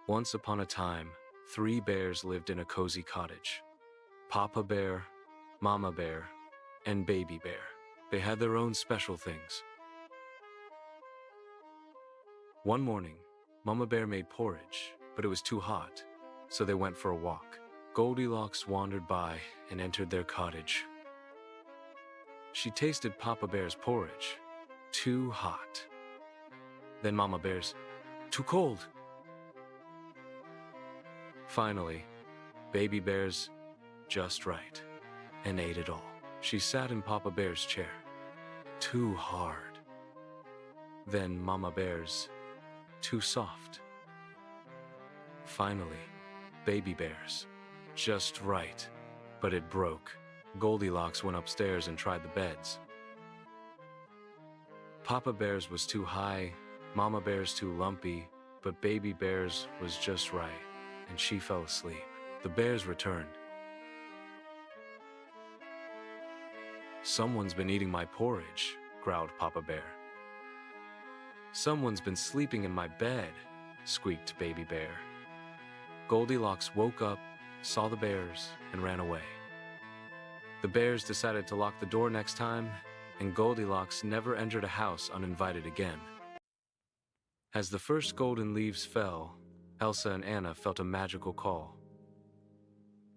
Once upon a time, 3 bears lived in a cozy cottage. Papa Bear, Mama Bear, and Baby Bear. They had their own special things. One morning, Mama Bear made porridge, but it was too hot, so they went for a walk. Goldilocks wandered by and entered their cottage. She tasted Papa Bear's porridge. Too hot. Then Mama Bear's, too cold. Finally, Baby Bear's, just right, and ate it all. She sat in Papa Bear's chair. Too hard. Then Mama Bear's, too soft. Finally, Baby Bear's, just right, but it broke. Goldilocks went upstairs and tried the beds. Papa Bear's was too high, Mama Bear's too lumpy, but Baby Bear's was just right, and she fell asleep. The bears returned. "Someone's been eating my porridge," growled Papa Bear. "Someone's been sleeping in my bed," squeaked Baby Bear. Goldilocks woke up, saw the bears, and ran away. The bears decided to lock the door next time, and Goldilocks never entered a house uninvited again. As the first golden leaves fell, Elsa and Anna felt a magical call.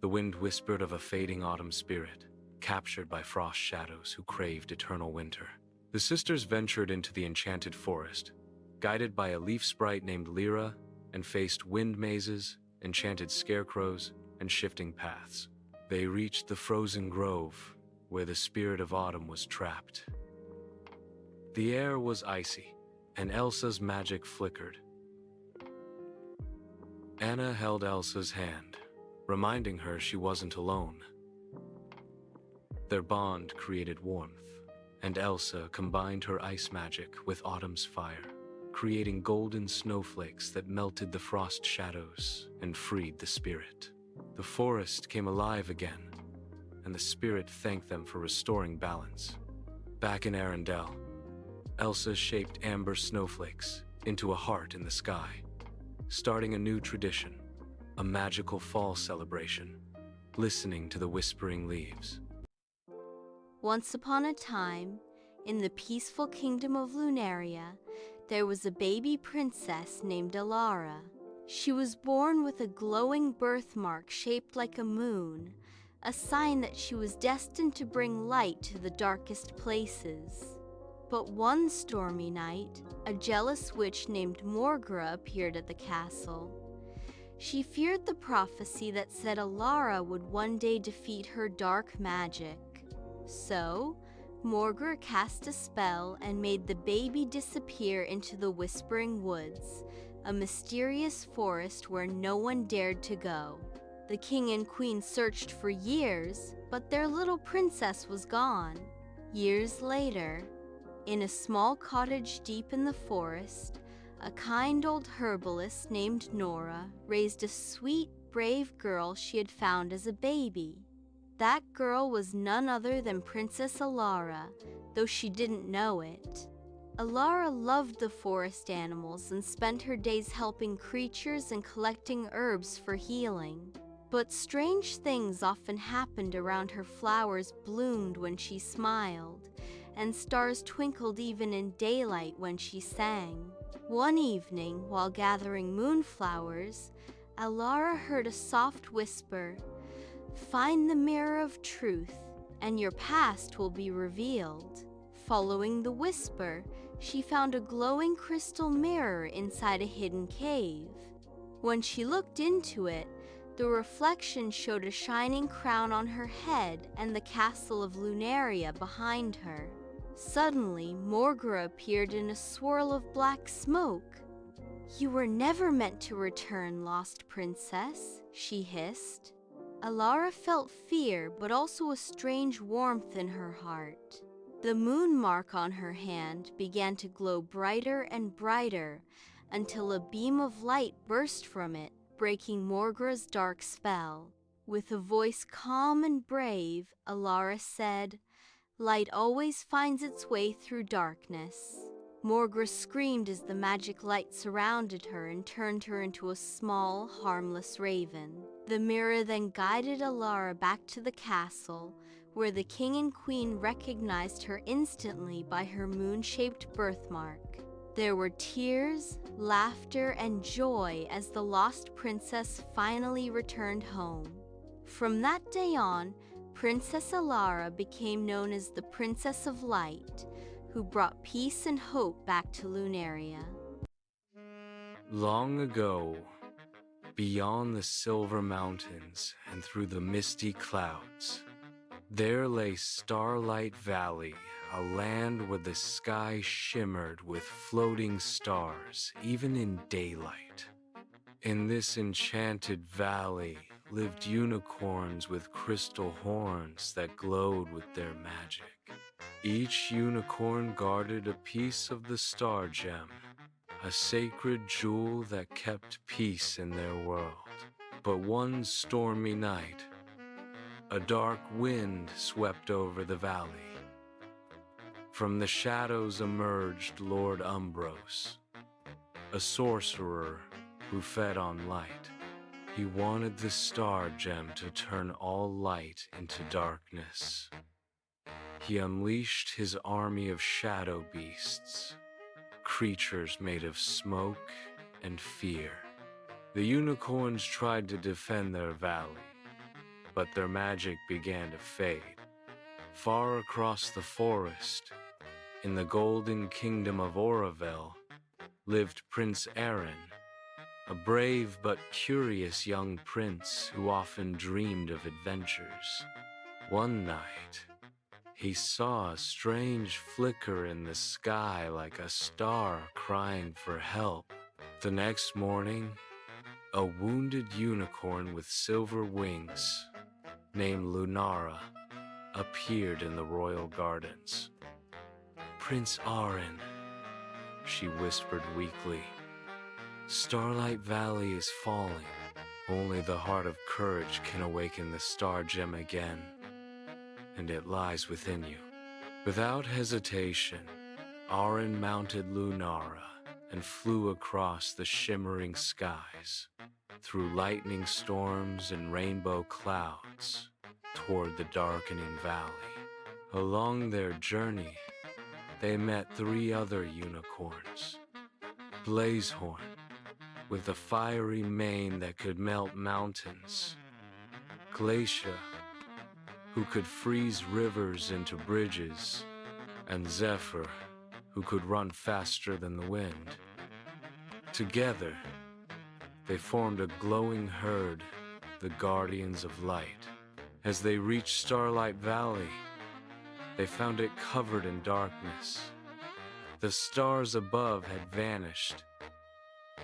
The wind whispered of a fading autumn spirit, captured by frost shadows who craved eternal winter. The sisters ventured into the enchanted forest, guided by a leaf sprite named Lyra, and faced wind mazes, enchanted scarecrows, and shifting paths. They reached the frozen grove, where the spirit of autumn was trapped. The air was icy, and Elsa's magic flickered. Anna held Elsa's hand, reminding her she wasn't alone. Their bond created warmth, and Elsa combined her ice magic with autumn's fire, creating golden snowflakes that melted the frost shadows and freed the spirit. The forest came alive again, and the spirit thanked them for restoring balance. Back in Arendelle, Elsa shaped amber snowflakes into a heart in the sky, starting a new tradition, a magical fall celebration, listening to the whispering leaves. Once upon a time, in the peaceful kingdom of Lunaria, there was a baby princess named Alara. She was born with a glowing birthmark shaped like a moon, a sign that she was destined to bring light to the darkest places. But one stormy night, a jealous witch named Morgra appeared at the castle. She feared the prophecy that said Alara would one day defeat her dark magic. So, Morgra cast a spell and made the baby disappear into the Whispering Woods, a mysterious forest where no one dared to go. The king and queen searched for years, but their little princess was gone. Years later, in a small cottage deep in the forest, a kind old herbalist named Nora raised a sweet, brave girl she had found as a baby. That girl was none other than Princess Alara, though she didn't know it. Alara loved the forest animals and spent her days helping creatures and collecting herbs for healing. But strange things often happened around her. Flowers bloomed when she smiled, and stars twinkled even in daylight when she sang. One evening, while gathering moonflowers, Alara heard a soft whisper, "Find the mirror of truth, and your past will be revealed." Following the whisper, she found a glowing crystal mirror inside a hidden cave. When she looked into it, the reflection showed a shining crown on her head and the castle of Lunaria behind her. Suddenly, Morgra appeared in a swirl of black smoke. "You were never meant to return, lost princess," she hissed. Alara felt fear, but also a strange warmth in her heart. The moon mark on her hand began to glow brighter and brighter until a beam of light burst from it, breaking Morgra's dark spell. With a voice calm and brave, Alara said, "Light always finds its way through darkness. Morgra screamed as the magic light surrounded her and turned her into a small, harmless raven. The mirror then guided Alara back to the castle, where the king and queen recognized her instantly by her moon-shaped birthmark. There were tears, laughter, and joy as the lost princess finally returned home. From that day on, Princess Alara became known as the Princess of Light, who brought peace and hope back to Lunaria. Long ago, beyond the silver mountains and through the misty clouds, there lay Starlight Valley, a land where the sky shimmered with floating stars, even in daylight. In this enchanted valley lived unicorns with crystal horns that glowed with their magic. Each unicorn guarded a piece of the star gem, a sacred jewel that kept peace in their world. But one stormy night, a dark wind swept over the valley. From the shadows emerged Lord Umbros, a sorcerer who fed on light. He wanted the star gem to turn all light into darkness. He unleashed his army of shadow beasts, creatures made of smoke and fear. The unicorns tried to defend their valley, but their magic began to fade. Far across the forest, in the golden kingdom of Oroville, lived Prince Aaron, a brave but curious young prince who often dreamed of adventures. One night, he saw a strange flicker in the sky like a star crying for help. The next morning, a wounded unicorn with silver wings, named Lunaria, appeared in the royal gardens. "Prince Aaron," she whispered weakly, "Starlight Valley is falling. Only the heart of courage can awaken the star gem again, and it lies within you." Without hesitation, Aaron mounted Lunaria and flew across the shimmering skies, through lightning storms and rainbow clouds, toward the darkening valley. Along their journey, they met 3 other unicorns. Blazehorn, with a fiery mane that could melt mountains. Glacia, who could freeze rivers into bridges. And Zephyr, who could run faster than the wind. Together, they formed a glowing herd, the Guardians of Light. As they reached Starlight Valley, they found it covered in darkness. The stars above had vanished,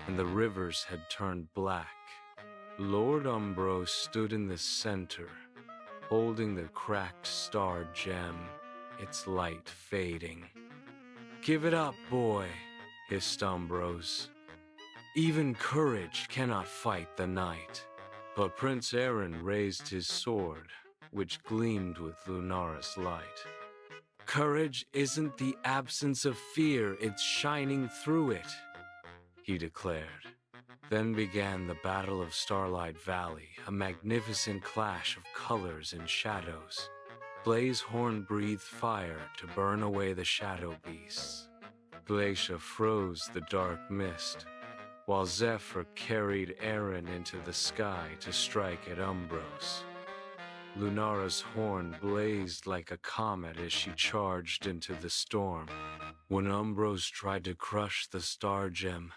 and the rivers had turned black. Lord Umbros stood in the center, holding the cracked star gem, its light fading. "Give it up, boy," hissed Umbros. "Even courage cannot fight the night." But Prince Aaron raised his sword, which gleamed with Lunaria's light. "Courage isn't the absence of fear, it's shining through it," he declared. Then began the Battle of Starlight Valley, a magnificent clash of colors and shadows. Blazehorn breathed fire to burn away the shadow beasts. Glacia froze the dark mist, while Zephyr carried Aaron into the sky to strike at Umbros. Lunaria's horn blazed like a comet as she charged into the storm. When Umbros tried to crush the star gem,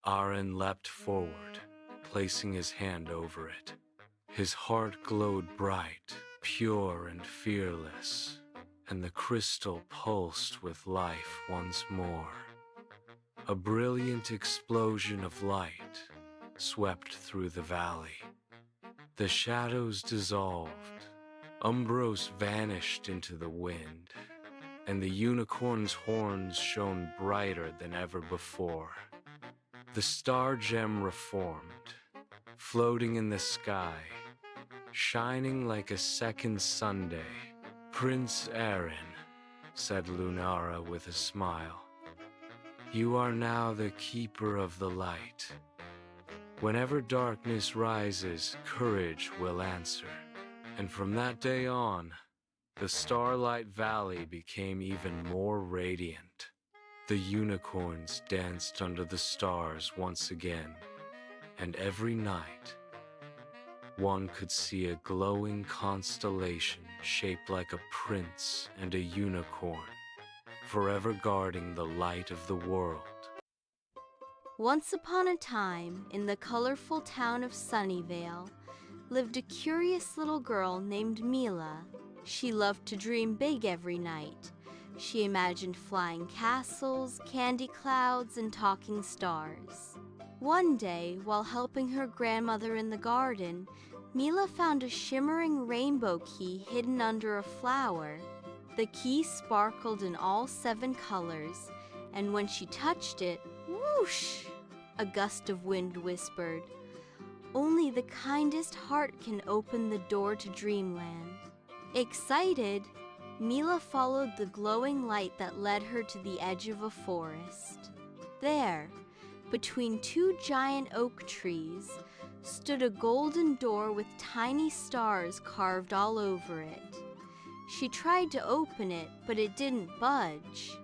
Aaron leapt forward, placing his hand over it. His heart glowed bright, pure and fearless, and the crystal pulsed with life once more. A brilliant explosion of light swept through the valley. The shadows dissolved, Umbros vanished into the wind, and the unicorn's horns shone brighter than ever before. The star gem reformed, floating in the sky, shining like a second Sunday. "Prince Aaron," said Lunaria with a smile, You are now the keeper of the light. Whenever darkness rises, courage will answer. And from that day on, the Starlight Valley became even more radiant. The unicorns danced under the stars once again, and every night, one could see a glowing constellation shaped like a prince and a unicorn, forever guarding the light of the world. Once upon a time, in the colorful town of Sunnyvale, lived a curious little girl named Mila. She loved to dream big every night. She imagined flying castles, candy clouds, and talking stars. One day, while helping her grandmother in the garden, Mila found a shimmering rainbow key hidden under a flower. The key sparkled in all 7 colors, and when she touched it, whoosh! A gust of wind whispered, "Only the kindest heart can open the door to dreamland." Excited, Mila followed the glowing light that led her to the edge of a forest. There, between 2 giant oak trees, stood a golden door with tiny stars carved all over it. She tried to open it, but it didn't budge.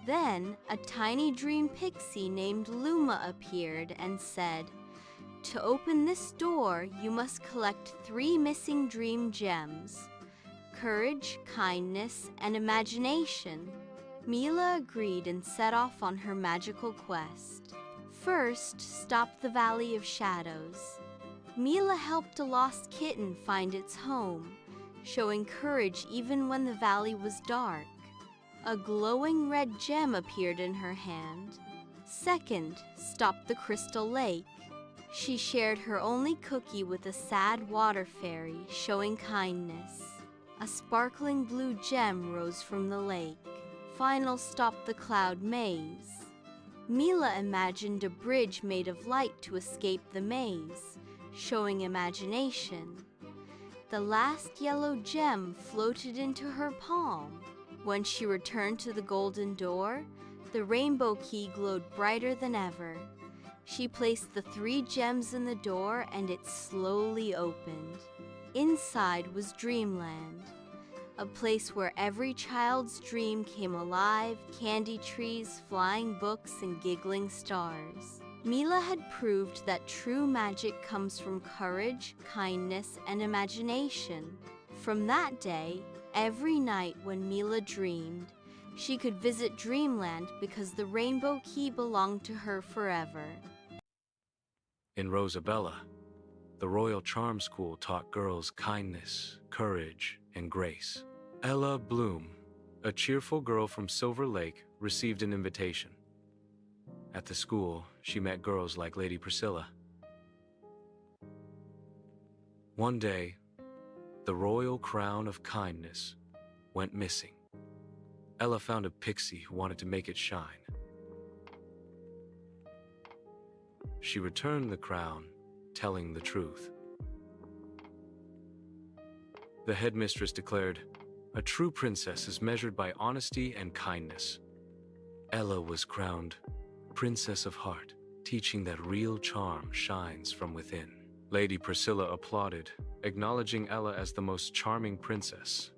Then, a tiny dream pixie named Luma appeared and said, "To open this door, you must collect 3 missing dream gems: courage, kindness, and imagination." Mila agreed and set off on her magical quest. First, stop the Valley of Shadows. Mila helped a lost kitten find its home, showing courage even when the valley was dark. A glowing red gem appeared in her hand. Second, stop the Crystal Lake. She shared her only cookie with a sad water fairy, showing kindness. A sparkling blue gem rose from the lake. Final stop the Cloud Maze. Mila imagined a bridge made of light to escape the maze, showing imagination. The last yellow gem floated into her palm. When she returned to the golden door, the rainbow key glowed brighter than ever. She placed the 3 gems in the door and it slowly opened. Inside was Dreamland, a place where every child's dream came alive: candy trees, flying books, and giggling stars. Mila had proved that true magic comes from courage, kindness, and imagination. From that day, every night when Mila dreamed, she could visit Dreamland because the rainbow key belonged to her forever. In Rosabella, the Royal Charm School taught girls kindness, courage, and grace. Ella Bloom, a cheerful girl from Silver Lake, received an invitation. At the school, she met girls like Lady Priscilla. One day, the royal crown of kindness went missing. Ella found a pixie who wanted to make it shine. She returned the crown, telling the truth. The headmistress declared, "A true princess is measured by honesty and kindness." Ella was crowned Princess of Heart, teaching that real charm shines from within. Lady Priscilla applauded, acknowledging Ella as the most charming princess.